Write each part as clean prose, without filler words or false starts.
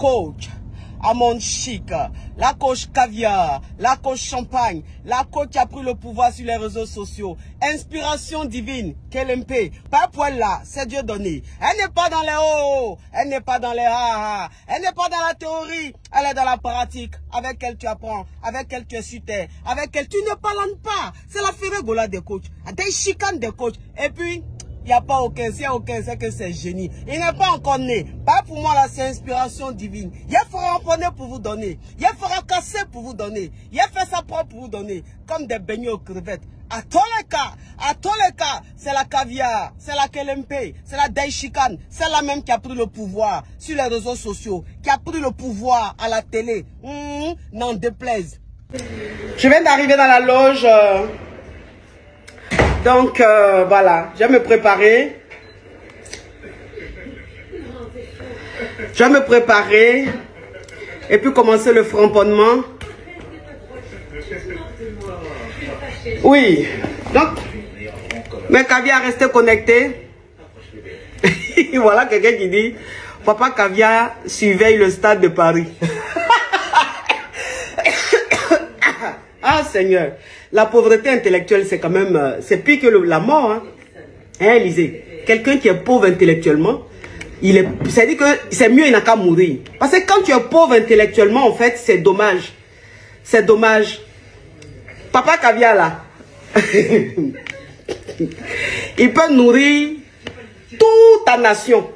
coach à mon chic, la coach caviar, la coach champagne, la coach qui a pris le pouvoir sur les réseaux sociaux. Inspiration divine, KLMP, pas poil là, c'est Dieu donné. Elle n'est pas dans les hauts, elle n'est pas dans les ha, elle n'est pas dans la théorie, elle est dans la pratique. Avec elle tu apprends, avec elle tu es sur terre, avec elle tu ne parles pas. C'est la férégola des coachs, des chicanes des coachs. Et puis, il n'y a pas aucun, s'il n'y a aucun, c'est que c'est génie. Il n'est pas encore né. Pas pour moi, là, c'est inspiration divine. Il fera empoigner pour vous donner. Il fera casser pour vous donner. Il fait sa propre pour vous donner. Comme des beignets aux crevettes. À tous les cas, c'est la caviar, c'est la KLMP, c'est la Daishikan. C'est la même qui a pris le pouvoir sur les réseaux sociaux, qui a pris le pouvoir à la télé. N'en déplaise. Je viens d'arriver dans la loge. Donc, voilà, je vais me préparer. Je vais me préparer. Et puis commencer le framponnement. Oui. Donc, mes caviars, restez connectés. Voilà quelqu'un qui dit, Papa Caviar surveille le stade de Paris. Ah, Seigneur. La pauvreté intellectuelle, c'est quand même... c'est pire que la mort. Hein, Élisée. Quelqu'un qui est pauvre intellectuellement, c'est-à-dire que c'est mieux, il n'a qu'à mourir. Parce que quand tu es pauvre intellectuellement, en fait, c'est dommage. C'est dommage. Papa Caviar, là, il peut nourrir toute ta nation.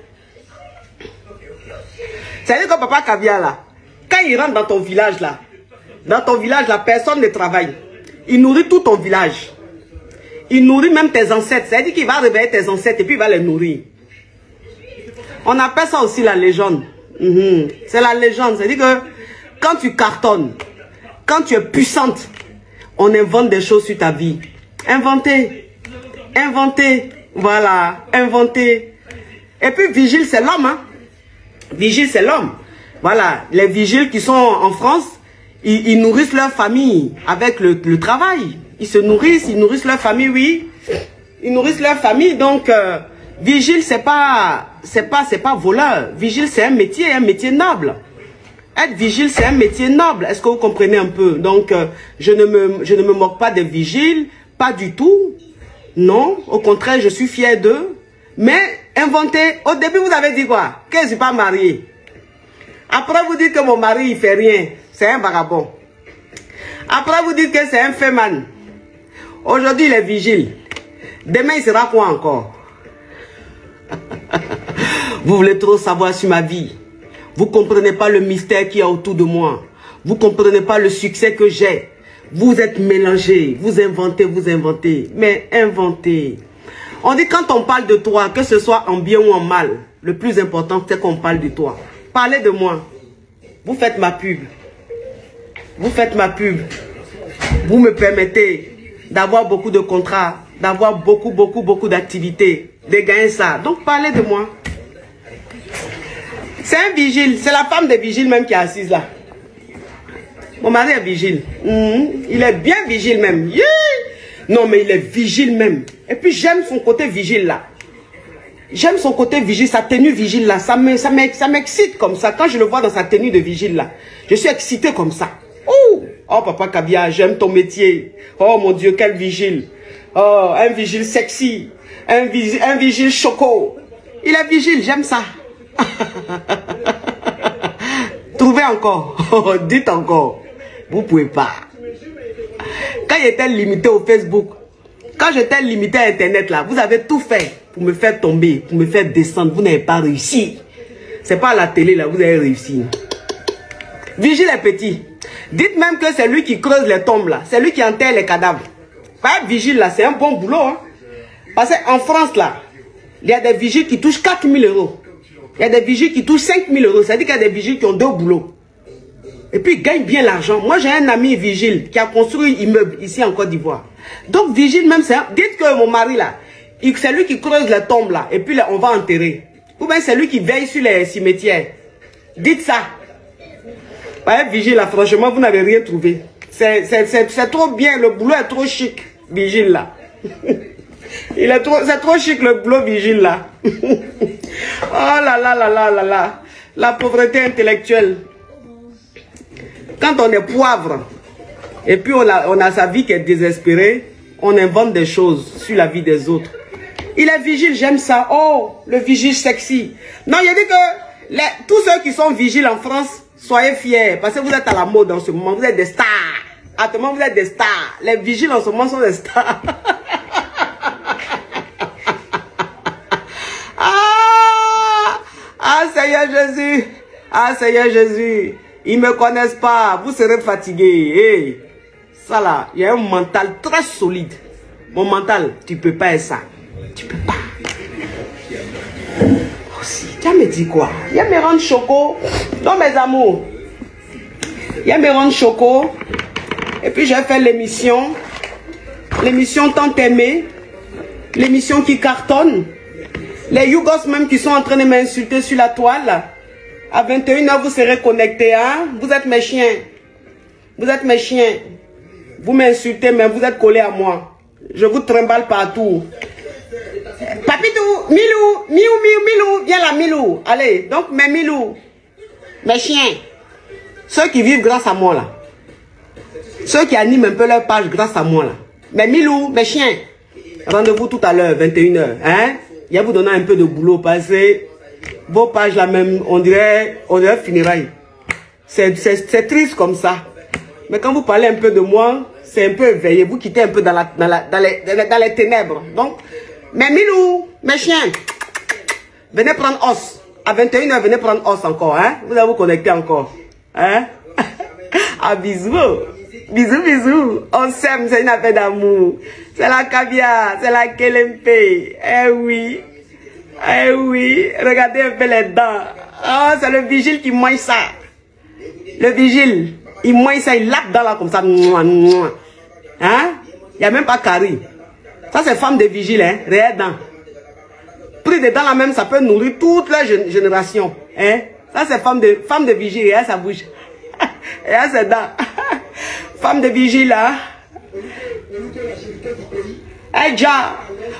C'est-à-dire que Papa Caviar, là, quand il rentre dans ton village, là, personne ne travaille. Il nourrit tout ton village. Il nourrit même tes ancêtres. C'est-à-dire qu'il va réveiller tes ancêtres et puis il va les nourrir. On appelle ça aussi la légende. C'est la légende. C'est-à-dire que quand tu cartonnes, quand tu es puissante, on invente des choses sur ta vie. Inventer. Inventer. Voilà. Inventer. Et puis vigile, c'est l'homme. Hein? Vigile, c'est l'homme. Voilà. Les vigiles qui sont en France, ils nourrissent leur famille avec le travail. Ils se nourrissent, ils nourrissent leur famille, oui. Ils nourrissent leur famille. Donc, vigile, c'est pas voleur. Vigile, c'est un métier noble. Être vigile, c'est un métier noble. Est-ce que vous comprenez un peu? Donc, je ne me moque pas des vigiles, pas du tout. Non, au contraire, je suis fier d'eux. Mais, inventer, au début, vous avez dit quoi? Que je ne suis pas marié. Après, vous dites que mon mari, il fait rien. C'est un vagabond. Après, vous dites que c'est un féman. Aujourd'hui, il est vigile. Demain, il sera quoi encore? Vous voulez trop savoir sur ma vie. Vous ne comprenez pas le mystère qu'il y a autour de moi. Vous ne comprenez pas le succès que j'ai. Vous êtes mélangés. Vous inventez. Mais inventez. On dit quand on parle de toi, que ce soit en bien ou en mal, le plus important, c'est qu'on parle de toi. Parlez de moi. Vous faites ma pub. Vous faites ma pub. Vous me permettez d'avoir beaucoup de contrats, d'avoir beaucoup d'activités, de gagner ça. Donc parlez de moi. C'est un vigile. C'est la femme de vigile même qui est assise là. Mon mari est vigile. Il est bien vigile même. Yeah. Non mais il est vigile même. Et puis j'aime son côté vigile là. J'aime son côté vigile, sa tenue vigile là. Ça m'excite comme ça. Quand je le vois dans sa tenue de vigile là, je suis excité comme ça. Oh, Papa Caviar, j'aime ton métier. Oh mon Dieu, quel vigile. Oh, un vigile sexy. Un vigile choco. Il est vigile, j'aime ça. Trouvez encore. Dites encore. Vous pouvez pas. Quand j'étais limité au Facebook, quand j'étais limité à Internet là, vous avez tout fait pour me faire tomber, pour me faire descendre. Vous n'avez pas réussi. C'est pas à la télé là, vous avez réussi. Vigile est petit. Dites même que c'est lui qui creuse les tombes là. C'est lui qui enterre les cadavres. Pas vigile là, c'est un bon boulot. Hein? Parce qu'en France là, il y a des vigiles qui touchent 4 000 €. Il y a des vigiles qui touchent 5 000 €. C'est-à-dire qu'il y a des vigiles qui ont 2 boulots. Et puis ils gagnent bien l'argent. Moi j'ai un ami vigile qui a construit un immeuble ici en Côte d'Ivoire. Donc vigile même, c'est... Dites que mon mari là, c'est lui qui creuse les tombes là. Et puis là, on va enterrer. Ou bien c'est lui qui veille sur les cimetières. Dites ça. Ouais, vigile là, franchement, vous n'avez rien trouvé. C'est trop bien, le boulot est trop chic, vigile là. C'est trop chic le boulot vigile là. Oh là là là là là là. La pauvreté intellectuelle. Quand on est poivre, et puis on a sa vie qui est désespérée, on invente des choses sur la vie des autres. Il est vigile, j'aime ça. Oh, le vigile sexy. Non, il dit que tous ceux qui sont vigiles en France, soyez fiers, parce que vous êtes à la mode en ce moment, vous êtes des stars. À ce moment, vous êtes des stars. Les vigiles en ce moment sont des stars. Seigneur Jésus. Ah, Seigneur Jésus. Ils ne me connaissent pas. Vous serez fatigués. Hey. Ça là, il y a un mental très solide. Mon mental, tu ne peux pas être ça. Tu ne peux pas. Aussi, tu as me dit quoi? Il y a mes rangs choco. Non, mes amours. Il y a mes rangs choco. Et puis, j'ai fait l'émission. L'émission tant aimée. L'émission qui cartonne. Les Yougos même qui sont en train de m'insulter sur la toile. À 21 h, vous serez connectés. Hein? Vous êtes mes chiens. Vous êtes mes chiens. Vous m'insultez, mais vous êtes collés à moi. Je vous trimballe partout. Papitou, Milou, Milou, viens là, Milou. Allez, donc mes Milou, mes chiens. Ceux qui vivent grâce à moi là. Ceux qui animent un peu leur page grâce à moi là. Mes Milou, mes chiens. Rendez-vous tout à l'heure, 21 h. Hein? Il va vous donner un peu de boulot parce que vos pages là même, on dirait funérailles. C'est triste comme ça. Mais quand vous parlez un peu de moi, c'est un peu éveillé. Vous quittez un peu dans les ténèbres. Donc, mes Milou, mes chiens, venez prendre os. À 21 h, venez prendre os encore. Hein? Vous allez vous connecter encore. Hein? Ah, bisous. Bisous, bisous. On s'aime, c'est une affaire d'amour. C'est la caviar, c'est la kelempe. Eh oui. Eh oui. Regardez un peu les dents. Oh, c'est le vigile qui mange ça. Le vigile, il mange ça, il lappe dans là comme ça. Hein? Il n'y a même pas carie. Ça, c'est femme de vigile, hein? Réelle dents. Pris dedans là même, ça peut nourrir toute la génération. Hein? Ça, c'est femme de vigile. Et ça bouge. Et là, c'est dents. Femme de vigile, là. Hey, Ja,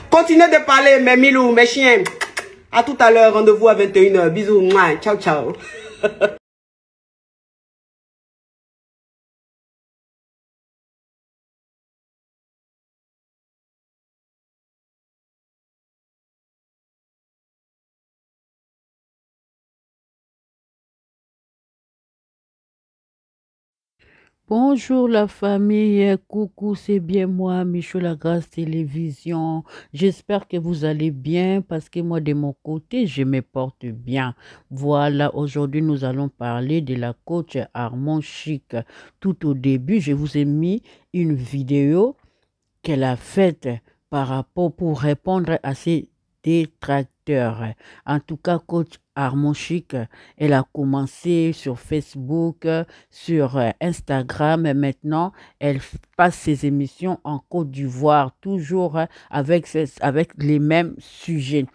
continuez de parler, mes Milou, mes chiens. À tout à l'heure, rendez-vous à 21 h. Bisous, mouah, ciao, ciao. Bonjour la famille, coucou, c'est bien moi, Michou La Grâce Télévision. J'espère que vous allez bien parce que moi de mon côté, je me porte bien. Voilà, aujourd'hui nous allons parler de la coach Armand Chic. Tout au début, je vous ai mis une vidéo qu'elle a faite par rapport pour répondre à ses détracteurs. En tout cas, coach Armand Chic, elle a commencé sur Facebook, sur Instagram et maintenant elle passe ses émissions en Côte d'Ivoire, toujours avec les mêmes sujets.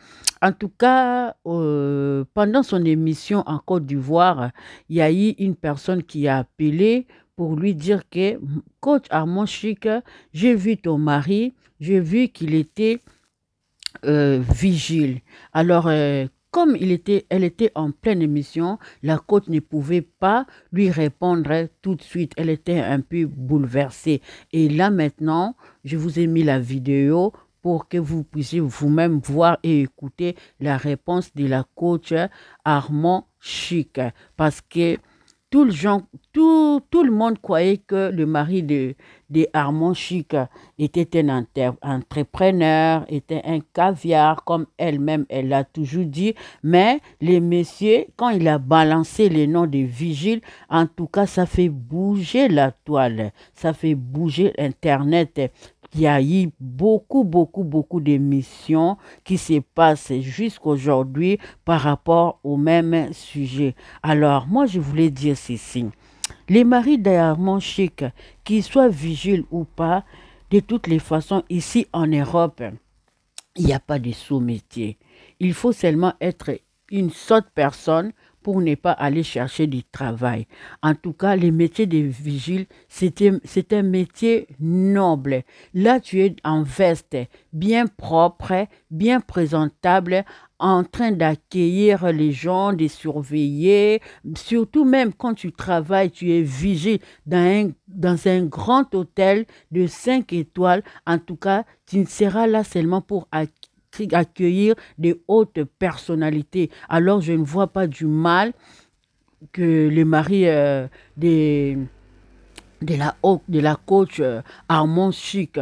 En tout cas, pendant son émission en Côte d'Ivoire, il y a eu une personne qui a appelé pour lui dire que coach Armand Chic, j'ai vu ton mari, j'ai vu qu'il était vigile. Alors, comme elle était en pleine émission, la coach ne pouvait pas lui répondre tout de suite. Elle était un peu bouleversée. Et là maintenant, je vous ai mis la vidéo pour que vous puissiez vous-même voir et écouter la réponse de la coach Armand Chic. Parce que tout le monde croyait que le mari de Armand Chic était un entrepreneur, était un caviar, comme elle-même, elle l'a toujours dit. Mais les messieurs, quand il a balancé les noms des vigiles, en tout cas, ça fait bouger la toile, ça fait bouger Internet. Il y a eu beaucoup d'émissions qui se passent jusqu'aujourd'hui par rapport au même sujet. Alors, moi, je voulais dire ceci. Les maris d'Armand Chic, qu'ils soient vigiles ou pas, de toutes les façons, ici en Europe, il n'y a pas de sous-métier. Il faut seulement être une sorte de personne pour ne pas aller chercher du travail. En tout cas, les métiers de vigile, c'est un métier noble. Là, tu es en veste, bien propre, bien présentable, en train d'accueillir les gens, de surveiller. Surtout même quand tu travailles, tu es vigile dans un grand hôtel de 5 étoiles. En tout cas, tu ne seras là seulement pour accueillir des hautes personnalités. Alors, je ne vois pas du mal que le mari de la coach Armand Chic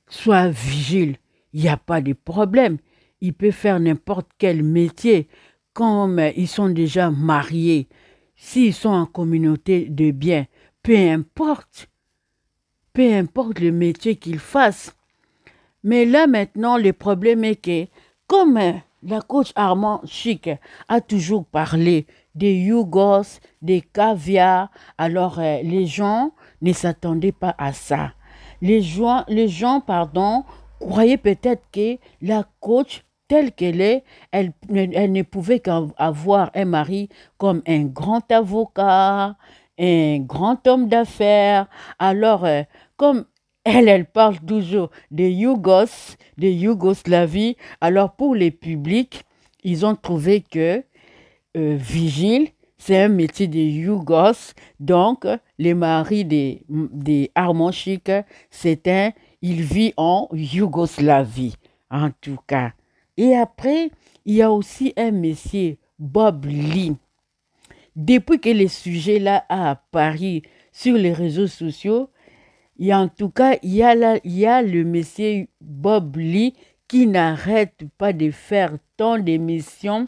soit vigile. Il n'y a pas de problème. Il peut faire n'importe quel métier. Comme ils sont déjà mariés, s'ils sont en communauté de biens, peu importe le métier qu'ils fassent. Mais là maintenant, le problème est que, comme la coach Armand Chic a toujours parlé des yougos, des caviar, alors les gens ne s'attendaient pas à ça. Les gens, pardon, croyaient peut-être que la coach telle qu'elle est, elle ne pouvait qu'avoir un mari comme un grand avocat, un grand homme d'affaires. Alors, comme elle parle toujours des Yougos, de Yougoslavie. Alors, pour les publics, ils ont trouvé que vigile, c'est un métier de Yougos. Donc, le mari des Armand Chic, il vit en Yougoslavie, en tout cas. Et après, il y a aussi un monsieur, Bob Lee. Depuis que le sujet-là a apparu sur les réseaux sociaux, et en tout cas, il y a le monsieur Bob Lee qui n'arrête pas de faire tant d'émissions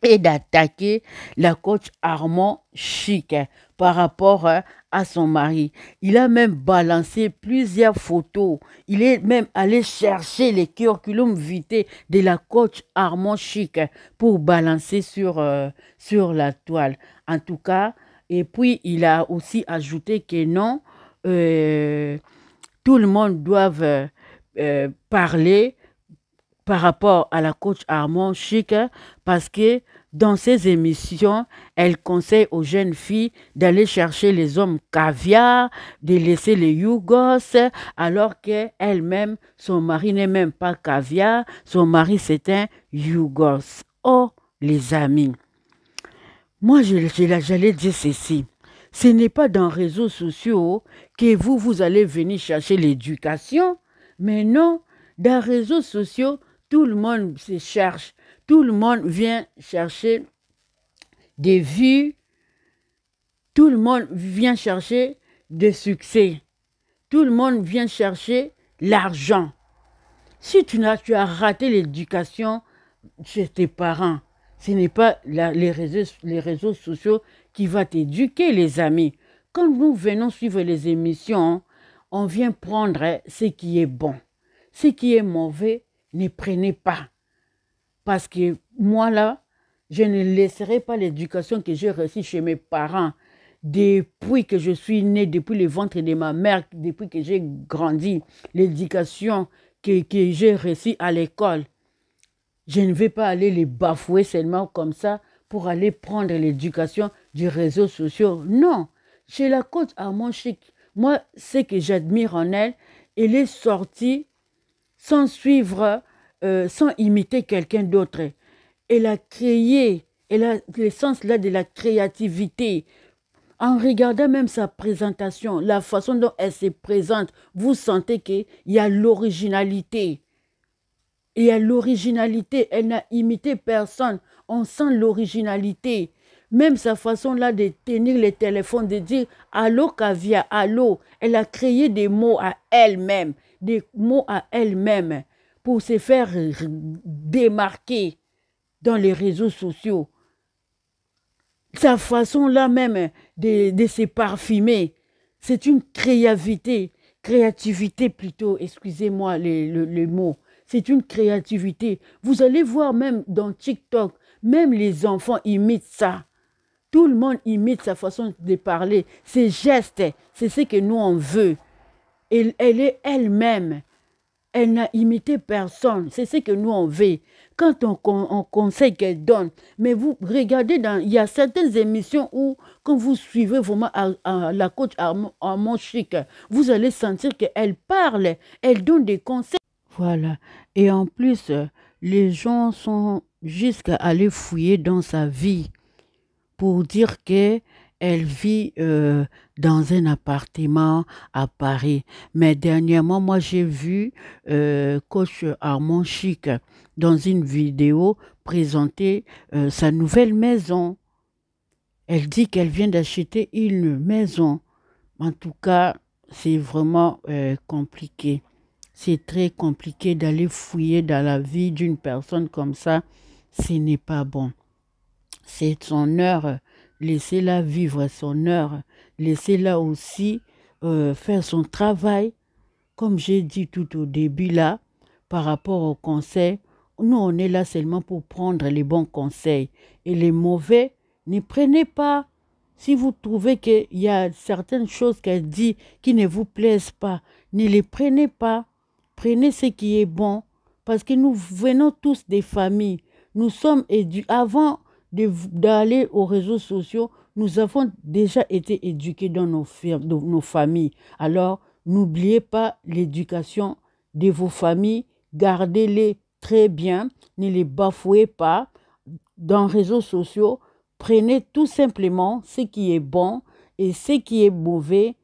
et d'attaquer la coach Armand Chic par rapport à son mari. Il a même balancé plusieurs photos. Il est même allé chercher les curriculum vitae de la coach Armand Chic pour balancer sur la toile. En tout cas, et puis il a aussi ajouté que non, tout le monde doit parler par rapport à la coach Armand Chic parce que dans ses émissions, elle conseille aux jeunes filles d'aller chercher les hommes caviar, de laisser les yougos, alors qu'elle-même, son mari n'est même pas caviar, son mari c'est un yougos. Oh, les amis, moi j'allais dire ceci. Ce n'est pas dans les réseaux sociaux que vous allez venir chercher l'éducation, mais non, dans les réseaux sociaux, tout le monde se cherche. Tout le monde vient chercher des vues. Tout le monde vient chercher des succès. Tout le monde vient chercher l'argent. Si tu as raté l'éducation chez tes parents, ce n'est pas les réseaux sociaux qui vont t'éduquer, les amis. Quand nous venons suivre les émissions, on vient prendre ce qui est bon. Ce qui est mauvais, ne prenez pas. Parce que moi, là, je ne laisserai pas l'éducation que j'ai reçue chez mes parents depuis que je suis née, depuis le ventre de ma mère, depuis que j'ai grandi, l'éducation que j'ai reçue à l'école. Je ne vais pas aller les bafouer seulement comme ça pour aller prendre l'éducation du réseau social. Non, chez la coach Armand Chic, moi, ce que j'admire en elle, elle est sortie sans suivre, sans imiter quelqu'un d'autre. Elle a créé, elle a le sens là de la créativité. En regardant même sa présentation, la façon dont elle se présente, vous sentez qu'il y a l'originalité. Il y a l'originalité, elle n'a imité personne. On sent l'originalité. Même sa façon là de tenir le téléphone, de dire « Allô, caviar, allô ». Elle a créé des mots à elle-même, pour se faire démarquer dans les réseaux sociaux. Sa façon là même de se parfumer, c'est une créativité plutôt, excusez-moi le mot. C'est une créativité. Vous allez voir même dans TikTok, même les enfants imitent ça. Tout le monde imite sa façon de parler, ses gestes, c'est ce que nous on veut. Elle est elle-même. Elle n'a imité personne. C'est ce que nous on veut. Quand on conseille qu'elle donne, mais vous regardez, il y a certaines émissions où, quand vous suivez vraiment la coach Armand Chic, vous allez sentir qu'elle parle, elle donne des conseils. Voilà. Et en plus, les gens sont jusqu'à aller fouiller dans sa vie pour dire qu'elle vit dans un appartement à Paris. Mais dernièrement, moi, j'ai vu coach Armand Chic dans une vidéo présenter sa nouvelle maison. Elle dit qu'elle vient d'acheter une maison. En tout cas, c'est vraiment compliqué. C'est très compliqué d'aller fouiller dans la vie d'une personne comme ça. Ce n'est pas bon. C'est son heure. Laissez-la vivre son heure. Laissez-la aussi faire son travail. Comme j'ai dit tout au début là, par rapport au conseil, nous on est là seulement pour prendre les bons conseils. Et les mauvais, ne prenez pas. Si vous trouvez qu'il y a certaines choses qu'elle dit qui ne vous plaisent pas, ne les prenez pas. Prenez ce qui est bon. Parce que nous venons tous des familles. Nous sommes éduqués. Avant d'aller aux réseaux sociaux, nous avons déjà été éduqués dans nos familles. Alors, n'oubliez pas l'éducation de vos familles. Gardez-les très bien. Ne les bafouez pas. Dans les réseaux sociaux, prenez tout simplement ce qui est bon et ce qui est mauvais,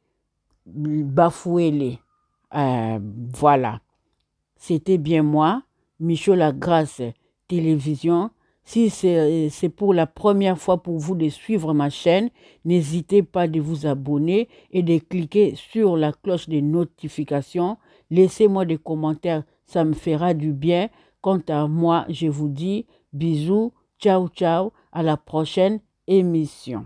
bafouez-les. Voilà. C'était bien moi, Michaud Lagrasse Télévision. Si c'est pour la première fois pour vous de suivre ma chaîne, n'hésitez pas de vous abonner et de cliquer sur la cloche de notification. Laissez-moi des commentaires, ça me fera du bien. Quant à moi, je vous dis bisous, ciao ciao, à la prochaine émission.